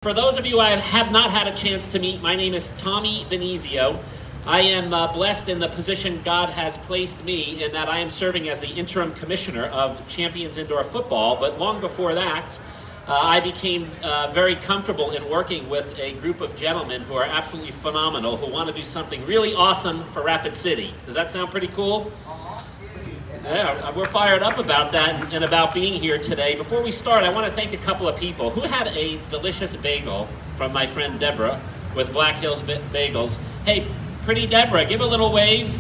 For those of you I have not had a chance to meet, my name is Tommy Venezio. I am blessed in the position God has placed me in that I am serving as the interim commissioner of Champions Indoor Football. But long before that, I became very comfortable in working with a group of gentlemen who are absolutely phenomenal, who want to do something really awesome for Rapid City. Does that sound pretty cool? Yeah, we're fired up about that and about being here today. Before we start, I want to thank a couple of people who had a delicious bagel from my friend Deborah with Black Hills Bagels. Hey, pretty Deborah, give a little wave.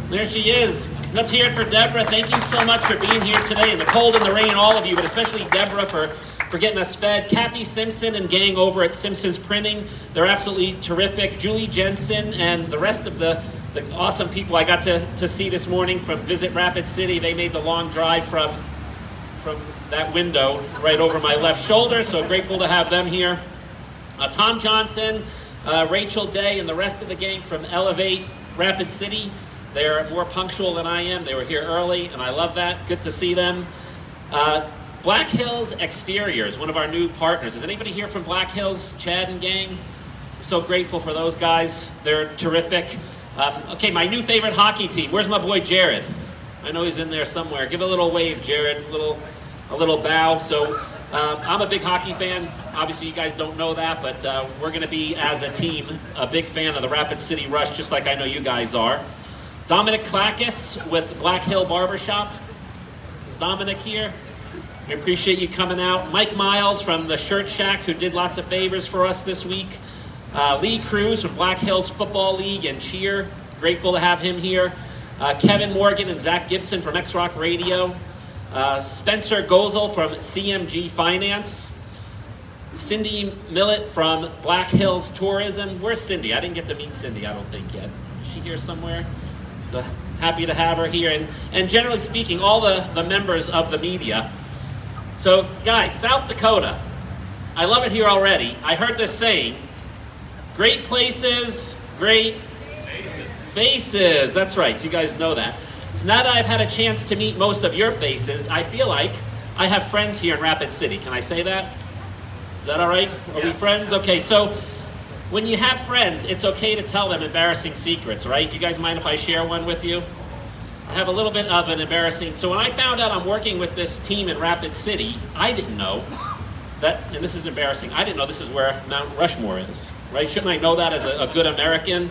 There she is. Let's hear it for Deborah. Thank you so much for being here today in the cold and the rain, all of you, but especially Deborah for getting us fed. Kathy Simpson and gang over at Simpson's Printing, they're absolutely terrific. Julie Jensen and the rest of the awesome people I got to see this morning from Visit Rapid City. They made the long drive from that window right over my left shoulder, so grateful to have them here. Tom Johnson, Rachel Day, and the rest of the gang from Elevate Rapid City. They're more punctual than I am. They were here early, and I love that. Good to see them. Black Hills Exteriors, one of our new partners. Is anybody here from Black Hills, Chad and gang? I'm so grateful for those guys. They're terrific. Okay, my new favorite hockey team. Where's my boy Jared? I know he's in there somewhere. Give a little wave, Jared. A little bow. So I'm a big hockey fan. Obviously, you guys don't know that, but we're going to be, as a team, a big fan of the Rapid City Rush, just like I know you guys are. Dominic Klakis with Black Hill Barbershop. Is Dominic here? We appreciate you coming out. Mike Miles from the Shirt Shack, who did lots of favors for us this week. Lee Cruz from Black Hills Football League and Cheer. Grateful to have him here. Kevin Morgan and Zach Gibson from X-Rock Radio. Spencer Gozel from CMG Finance. Cindy Millett from Black Hills Tourism. Where's Cindy? I didn't get to meet Cindy, I don't think yet. Is she here somewhere? So happy to have her here. And generally speaking, all the members of the media. So guys, South Dakota, I love it here already. I heard this saying, great places, great faces. That's right, you guys know that. So now that I've had a chance to meet most of your faces, I feel like I have friends here in Rapid City. Can I say that? Is that all right? Are we friends? Okay, so when you have friends, it's okay to tell them embarrassing secrets, right? Do you guys mind if I share one with you? I have a little bit of an embarrassing. So when I found out I'm working with this team in Rapid City, I didn't know that, and this is embarrassing, I didn't know this is where Mount Rushmore is, right? Shouldn't I know that as a good American?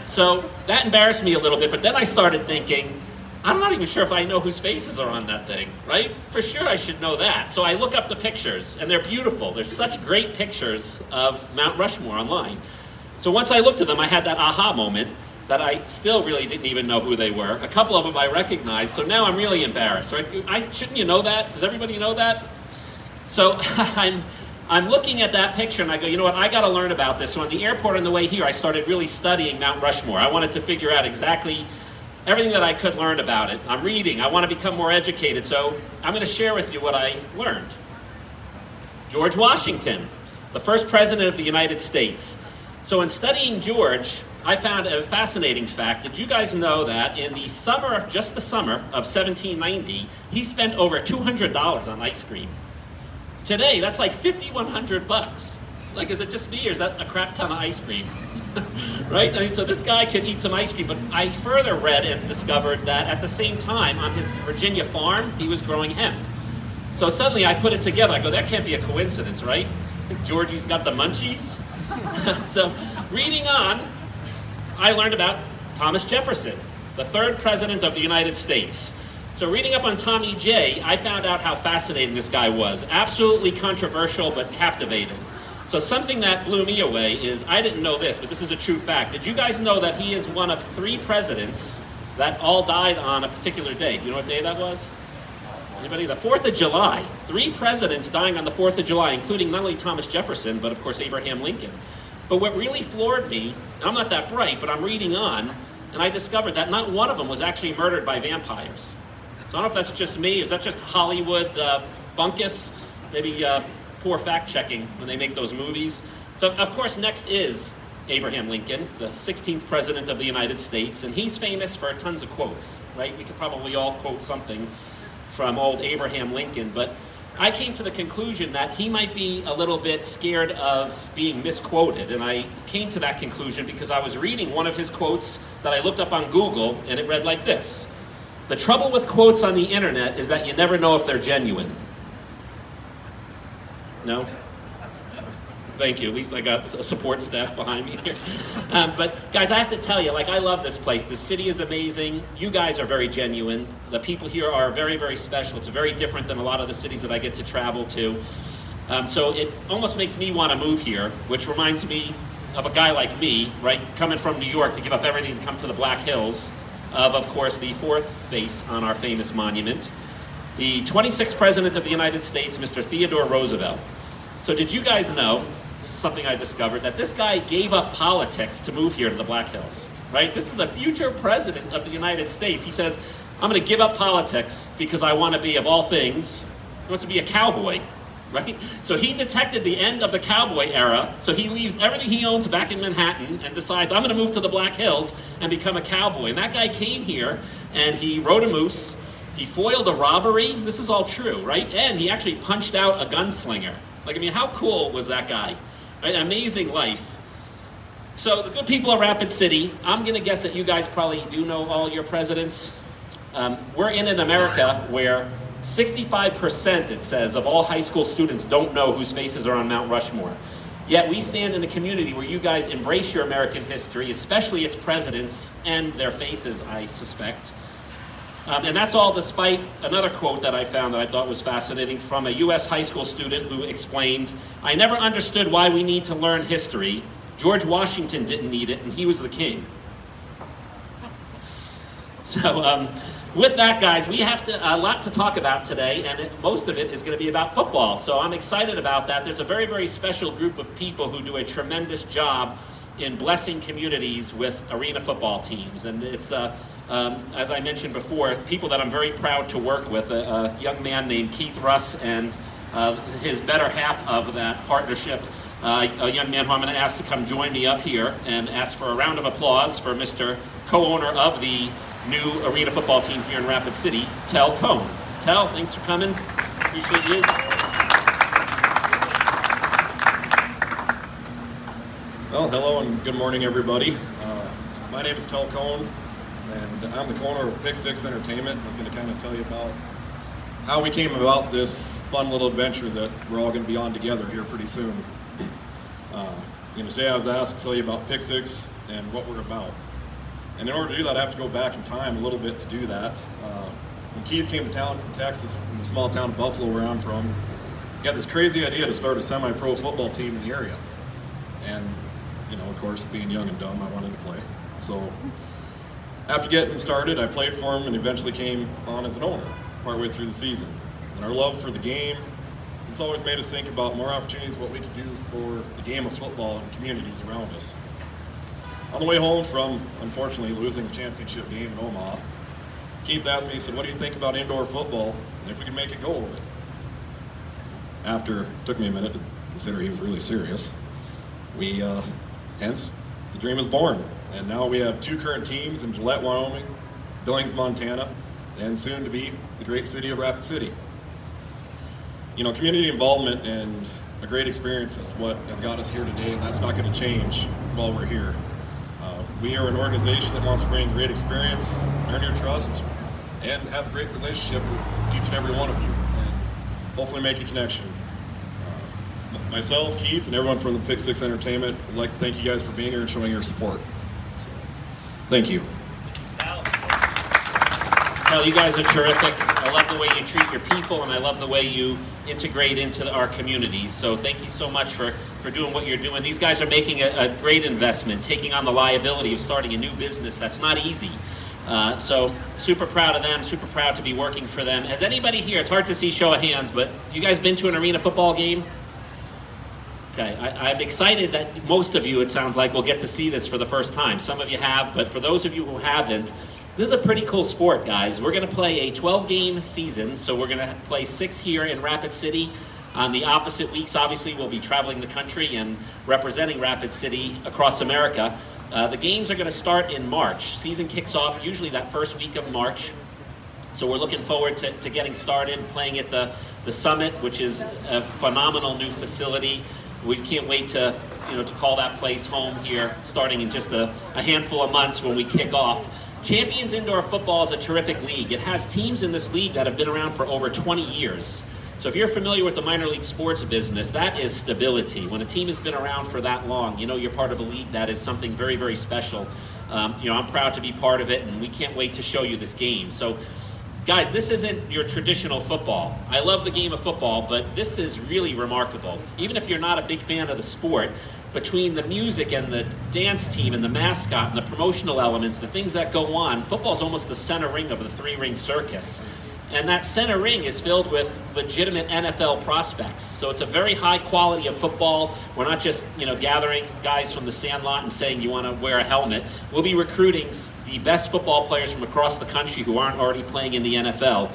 So that embarrassed me a little bit, but then I started thinking, I'm not even sure if I know whose faces are on that thing, right? For sure I should know that. So I look up the pictures, and they're beautiful. There's such great pictures of Mount Rushmore online. So once I looked at them, I had that aha moment that I still really didn't even know who they were. A couple of them I recognized, so now I'm really embarrassed, right? Shouldn't you know that? Does everybody know that? So I'm looking at that picture and I go, you know what, I gotta learn about this. So on the airport on the way here, I started really studying Mount Rushmore. I wanted to figure out exactly everything that I could learn about it. I'm reading, I wanna become more educated, so I'm gonna share with you what I learned. George Washington, the first president of the United States. So in studying George, I found a fascinating fact. Did you guys know that in the summer, just the summer of 1790, he spent over $200 on ice cream? Today, that's like $5,100. Like, is it just me or is that a crap ton of ice cream? Right? I mean, so this guy could eat some ice cream, but I further read and discovered that at the same time on his Virginia farm, he was growing hemp. So suddenly I put it together. I go, that can't be a coincidence, right? Georgie's got the munchies. So reading on, I learned about Thomas Jefferson, the third president of the United States. So reading up on Tommy J, I found out how fascinating this guy was. Absolutely controversial, but captivating. So something that blew me away is, I didn't know this, but this is a true fact. Did you guys know that he is one of 3 presidents that all died on a particular day? Do you know what day that was? Anybody? The 4th of July. 3 presidents dying on the 4th of July, including not only Thomas Jefferson, but of course Abraham Lincoln. But what really floored me, and I'm not that bright, but I'm reading on, and I discovered that not one of them was actually murdered by vampires. So I don't know if that's just me, is that just Hollywood bunkus? Maybe poor fact-checking when they make those movies. So of course next is Abraham Lincoln, the 16th president of the United States, and he's famous for tons of quotes, right? We could probably all quote something from old Abraham Lincoln, but I came to the conclusion that he might be a little bit scared of being misquoted, and I came to that conclusion because I was reading one of his quotes that I looked up on Google, and it read like this: "The trouble with quotes on the internet is that you never know if they're genuine." No? Thank you. At least I got a support staff behind me here. But guys, I have to tell you, like, I love this place. The city is amazing. You guys are very genuine. The people here are very, very special. It's very different than a lot of the cities that I get to travel to. So it almost makes me want to move here, which reminds me of a guy like me, right, coming from New York to give up everything to come to the Black Hills of course, the fourth face on our famous monument, the 26th President of the United States, Mr. Theodore Roosevelt. So did you guys know, this is something I discovered, that this guy gave up politics to move here to the Black Hills, right? This is a future president of the United States. He says, I'm going to give up politics because I want to be, of all things, he wants to be a cowboy, right? So he detected the end of the cowboy era, so he leaves everything he owns back in Manhattan and decides, I'm going to move to the Black Hills and become a cowboy. And that guy came here and he rode a moose, he foiled a robbery, this is all true, right? And he actually punched out a gunslinger. Like, I mean, how cool was that guy? Right? Amazing life. So the good people of Rapid City, I'm gonna guess that you guys probably do know all your presidents. We're in an America where 65%, it says, of all high school students don't know whose faces are on Mount Rushmore. Yet we stand in a community where you guys embrace your American history, especially its presidents and their faces, I suspect. And that's all despite another quote that I found that I thought was fascinating from a US high school student who explained, I never understood why we need to learn history. George Washington didn't need it, and he was the king. So with that, guys, we have a lot to talk about today, and most of it is going to be about football. So I'm excited about that. There's a very, very special group of people who do a tremendous job in blessing communities with arena football teams. And it's, as I mentioned before, people that I'm very proud to work with, a young man named Keith Russ and his better half of that partnership, a young man who I'm going to ask to come join me up here and ask for a round of applause for Mr. co-owner of the new arena football team here in Rapid City, Tel Cohn. Tel, thanks for coming. Appreciate you. Well, hello and good morning, everybody. My name is Tel Cohn, and I'm the co-owner of Pick Six Entertainment. I was going to kind of tell you about how we came about this fun little adventure that we're all going to be on together here pretty soon. Today I was asked to tell you about Pick Six and what we're about. And in order to do that, I have to go back in time a little bit to do that. When Keith came to town from Texas, in the small town of Buffalo where I'm from, he had this crazy idea to start a semi-pro football team in the area. And, of course, being young and dumb, I wanted to play. So after getting started, I played for him and eventually came on as an owner partway through the season. And our love for the game, it's always made us think about more opportunities, what we could do for the game of football and communities around us. On the way home from, unfortunately, losing the championship game in Omaha, Keith asked me, he said, what do you think about indoor football and if we can make it go with it? After, it took me a minute to consider he was really serious, hence, the dream was born. And now we have 2 current teams in Gillette, Wyoming, Billings, Montana, and soon to be the great city of Rapid City. Community involvement and a great experience is what has got us here today, and that's not going to change while we're here. We are an organization that wants to bring great experience, earn your trust, and have a great relationship with each and every one of you, and hopefully make a connection. Myself, Keith, and everyone from the Pick Six Entertainment would like to thank you guys for being here and showing your support. So, thank you. Well, you guys are terrific. I love the way you treat your people, and I love the way you integrate into our communities. So thank you so much for doing what you're doing. These guys are making a great investment, taking on the liability of starting a new business. That's not easy. So super proud of them, super proud to be working for them. Has anybody here, it's hard to see show of hands, but you guys been to an arena football game? Okay, I'm excited that most of you, it sounds like, will get to see this for the first time. Some of you have, but for those of you who haven't, this is a pretty cool sport, guys. We're going to play a 12-game season, so we're going to play 6 here in Rapid City. On the opposite weeks, obviously, we'll be traveling the country and representing Rapid City across America. The games are going to start in March. Season kicks off usually that first week of March. So we're looking forward to getting started, playing at the the Summit, which is a phenomenal new facility. We can't wait to call that place home here, starting in just a handful of months when we kick off. Champions Indoor Football is a terrific league. It has teams in this league that have been around for over 20 years. So if you're familiar with the minor league sports business, that is stability. When a team has been around for that long, you're part of a league that is something very, very special. I'm proud to be part of it, and we can't wait to show you this game. So, guys, this isn't your traditional football. I love the game of football, but this is really remarkable. Even if you're not a big fan of the sport, between the music and the dance team and the mascot and the promotional elements, the things that go on, football is almost the center ring of the three-ring circus. And that center ring is filled with legitimate NFL prospects. So it's a very high quality of football. We're not just, gathering guys from the sandlot and saying you want to wear a helmet. We'll be recruiting the best football players from across the country who aren't already playing in the NFL.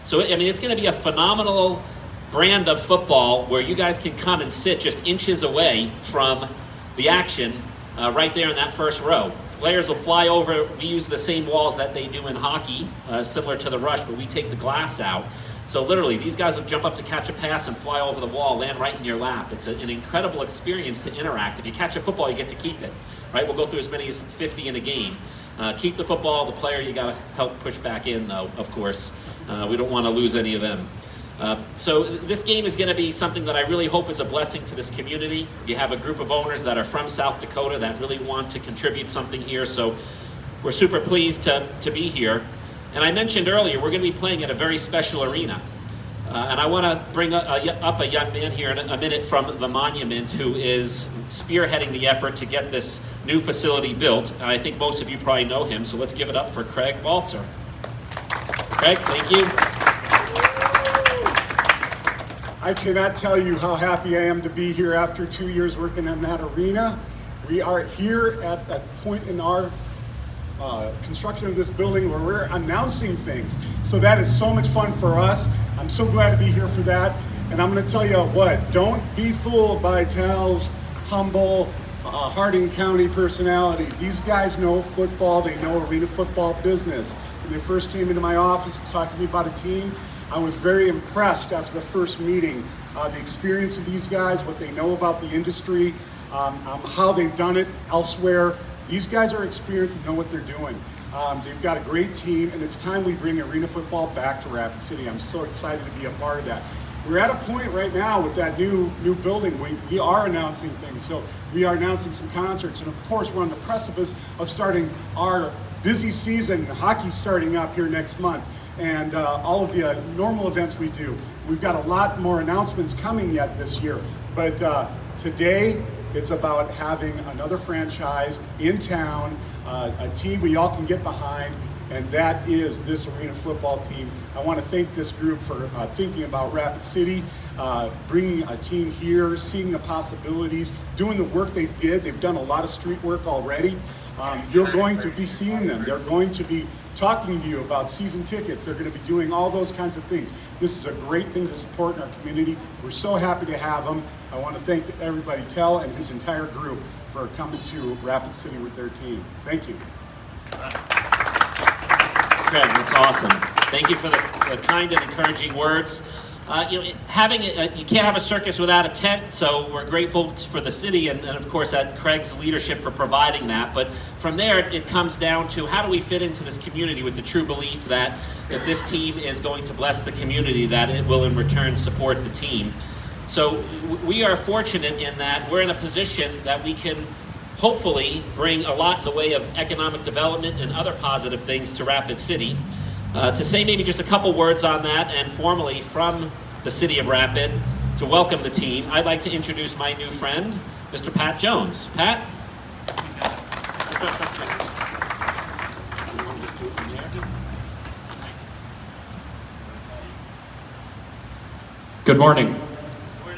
So, it's going to be a phenomenal brand of football where you guys can come and sit just inches away from the action right there in that first row. Players will fly over. We use the same walls that they do in hockey, similar to the rush, but we take the glass out. So literally, these guys will jump up to catch a pass and fly over the wall, land right in your lap. It's an incredible experience to interact. If you catch a football, you get to keep it, right? We'll go through as many as 50 in a game. Keep the football. The player, you got to help push back in, though, of course. We don't want to lose any of them. So this game is going to be something that I really hope is a blessing to this community. You have a group of owners that are from South Dakota that really want to contribute something here, so we're super pleased to be here. And I mentioned earlier, we're going to be playing at a very special arena. And I want to bring up a young man here in a minute from the Monument who is spearheading the effort to get this new facility built. And I think most of you probably know him, so let's give it up for Craig Walzer. Craig, thank you. I cannot tell you how happy I am to be here after 2 years working in that arena. We are here at that point in our construction of this building where we're announcing things. So that is so much fun for us. I'm so glad to be here for that. And I'm going to tell you what, don't be fooled by Tal's humble Harding County personality. These guys know football. They know arena football business. When they first came into my office and talked to me about a team, I was very impressed after the first meeting, the experience of these guys, what they know about the industry, how they've done it elsewhere. These guys are experienced and know what they're doing. They've got a great team, and it's time we bring arena football back to Rapid City. I'm so excited to be a part of that. We're at a point right now with that new building. We are announcing things. So we are announcing some concerts, and of course we're on the precipice of starting our busy season. Hockey's starting up here next month, and all of the normal events we do. We've got a lot more announcements coming yet this year, but today it's about having another franchise in town, a team we all can get behind, and that is this arena football team. I want to thank this group for thinking about Rapid City, bringing a team here, seeing the possibilities, doing the work they did. They've done a lot of street work already. You're going to be seeing them. They're going to be talking to you about season tickets. They're going to be doing all those kinds of things. This is a great thing to support in our community. We're so happy to have them. I want to thank everybody, Tell and his entire group, for coming to Rapid City with their team. Thank you. Craig, that's awesome. Thank you for the kind and encouraging words. You can't have a circus without a tent, so we're grateful for the city and of course at Craig's leadership for providing that. But from there, it comes down to how do we fit into this community with the true belief that if this team is going to bless the community, that it will in return support the team. So we are fortunate in that we're in a position that we can hopefully bring a lot in the way of economic development and other positive things to Rapid City. To say maybe just a couple words on that, and formally from the city of Rapid, to welcome the team, I'd like to introduce my new friend, Mr. Pat Jones. Pat? Good morning.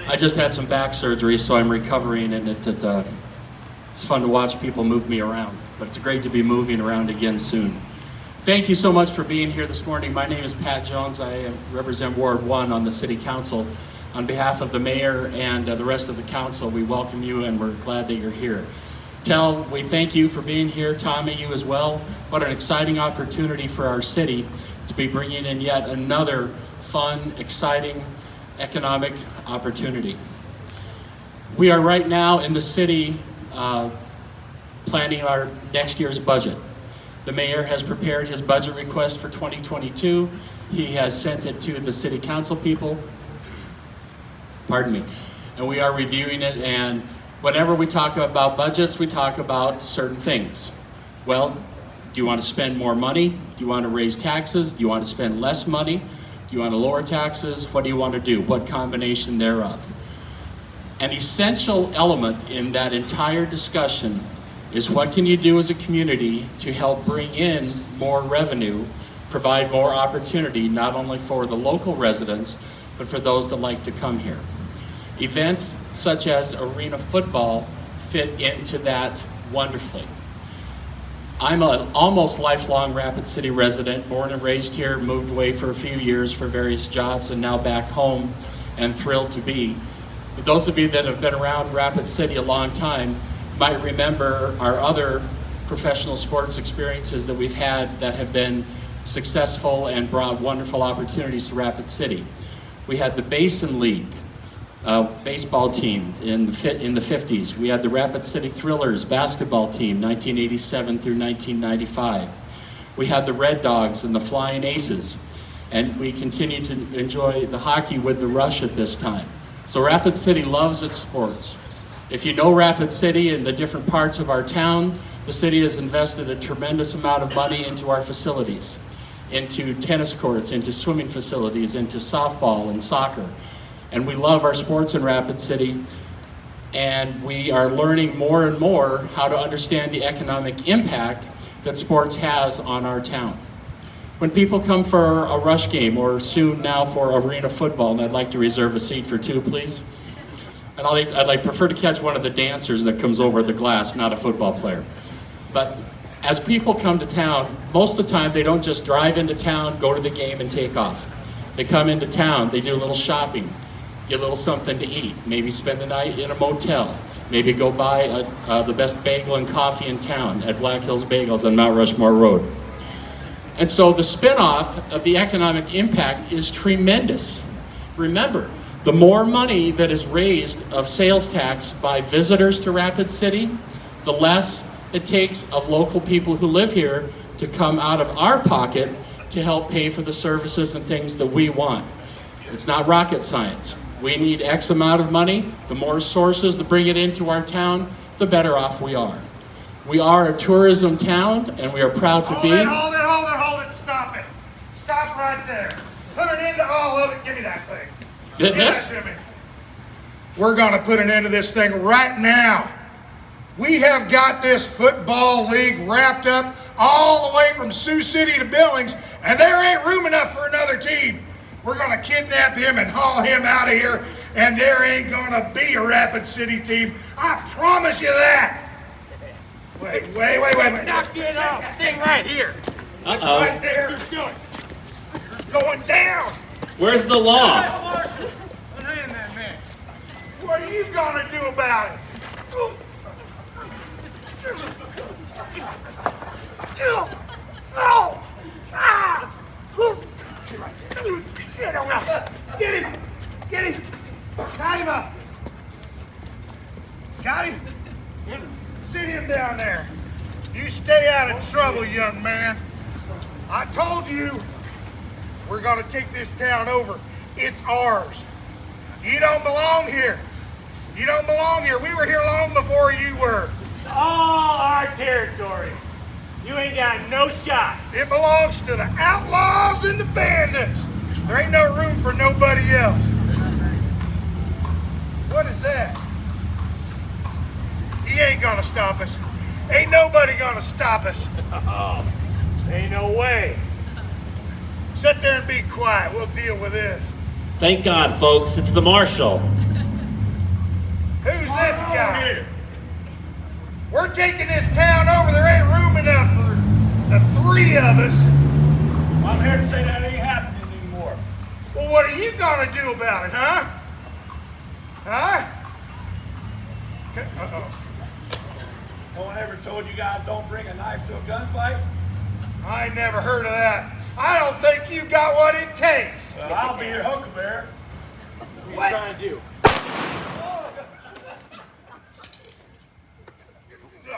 I just had some back surgery, so I'm recovering, and it's fun to watch people move me around, but it's great to be moving around again soon. Thank you so much for being here this morning. My name is Pat Jones. I represent Ward 1 on the City Council. On behalf of the mayor and the rest of the council, we welcome you and we're glad that you're here. Tell, we thank you for being here. Tommy, you as well. What an exciting opportunity for our city to be bringing in yet another fun, exciting economic opportunity. We are right now in the city planning our next year's budget. The mayor has prepared his budget request for 2022. He has sent it to the city council people, pardon me, and we are reviewing it. And whenever we talk about budgets, we talk about certain things. Well, do you want to spend more money? Do you want to raise taxes? Do you want to spend less money? Do you want to lower taxes? What do you want to do? What combination thereof? An essential element in that entire discussion is what can you do as a community to help bring in more revenue, provide more opportunity, not only for the local residents, but for those that like to come here. Events such as arena football fit into that wonderfully. I'm an almost lifelong Rapid City resident, born and raised here, moved away for a few years for various jobs, and now back home and thrilled to be. But those of you that have been around Rapid City a long time might remember our other professional sports experiences that we've had that have been successful and brought wonderful opportunities to Rapid City. We had the Basin League baseball team in the 50s. We had the Rapid City Thrillers basketball team, 1987 through 1995. We had the Red Dogs and the Flying Aces. And we continue to enjoy the hockey with the Rush at this time. So Rapid City loves its sports. If you know Rapid City and the different parts of our town, the city has invested a tremendous amount of money into our facilities, into tennis courts, into swimming facilities, into softball and soccer. And we love our sports in Rapid City, and we are learning more and more how to understand the economic impact that sports has on our town. When people come for a Rush game, or soon now for arena football, and I'd like to reserve a seat for two, please. And I'd prefer to catch one of the dancers that comes over the glass, not a football player. But as people come to town, most of the time they don't just drive into town, go to the game, and take off. They come into town, they do a little shopping, get a little something to eat, maybe spend the night in a motel, maybe go buy the best bagel and coffee in town at Black Hills Bagels on Mount Rushmore Road. And so the spin-off of the economic impact is tremendous. Remember, the more money that is raised of sales tax by visitors to Rapid City, the less it takes of local people who live here to come out of our pocket to help pay for the services and things that we want. It's not rocket science. We need X amount of money. The more sources to bring it into our town, the better off we are. We are a tourism town, and we are proud to be. Hold it, stop it. Stop right there. Put an end to all of it, give me that thing. Give Yes? that to me. We're gonna put an end to this thing right now. We have got this football league wrapped up all the way from Sioux City to Billings, and there ain't room enough for another team. We're gonna kidnap him and haul him out of here, and there ain't gonna be a Rapid City team. I promise you that. Wait. Knock it off. Stay right here. Uh-oh. Right there. Going down. Where's the law? Marshal, unhand that man. What are you gonna do about it? Get him! Tie him up! Got him? Sit him down there. You stay out of trouble, young man. I told you we're gonna take this town over. It's ours. You don't belong here. You don't belong here. We were here long before you were. All our territory. You ain't got no shot. It belongs to the outlaws and the bandits. There ain't no room for nobody else. What is that? He ain't gonna stop us. Ain't nobody gonna stop us. Oh, ain't no way. Sit there and be quiet. We'll deal with this. Thank God, folks, it's the marshal. Who's this guy? We're taking this town over. There ain't room enough for the three of us. I'm here to say that ain't happening anymore. Well, what are you gonna do about it, huh? Huh? Uh-oh. No one ever told you guys don't bring a knife to a gunfight? I never heard of that. I don't think you got what it takes. Well, I'll be your huckleberry. you trying to do?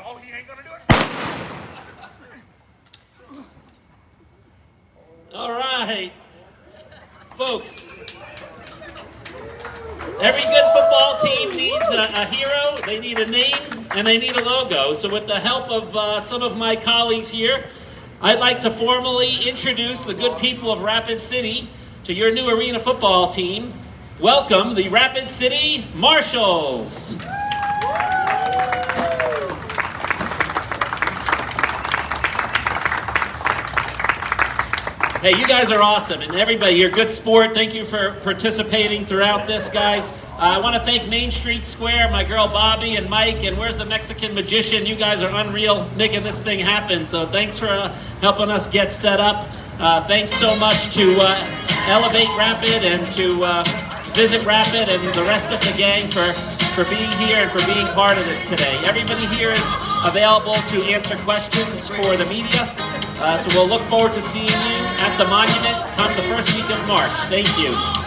Oh, he ain't gonna do it. All right, folks. Every good football team needs a hero, they need a name, and they need a logo. So with the help of some of my colleagues here, I'd like to formally introduce the good people of Rapid City to your new arena football team. Welcome the Rapid City Marshals. Hey, you guys are awesome, and everybody, you're a good sport. Thank you for participating throughout this, guys. I want to thank Main Street Square, my girl Bobby and Mike, and where's the Mexican magician? You guys are unreal making this thing happen, so thanks for helping us get set up. Thanks so much to Elevate Rapid and to Visit Rapid and the rest of the gang for being here and for being part of this today. Everybody here is available to answer questions for the media. So we'll look forward to seeing you at the monument come the first week of March. Thank you.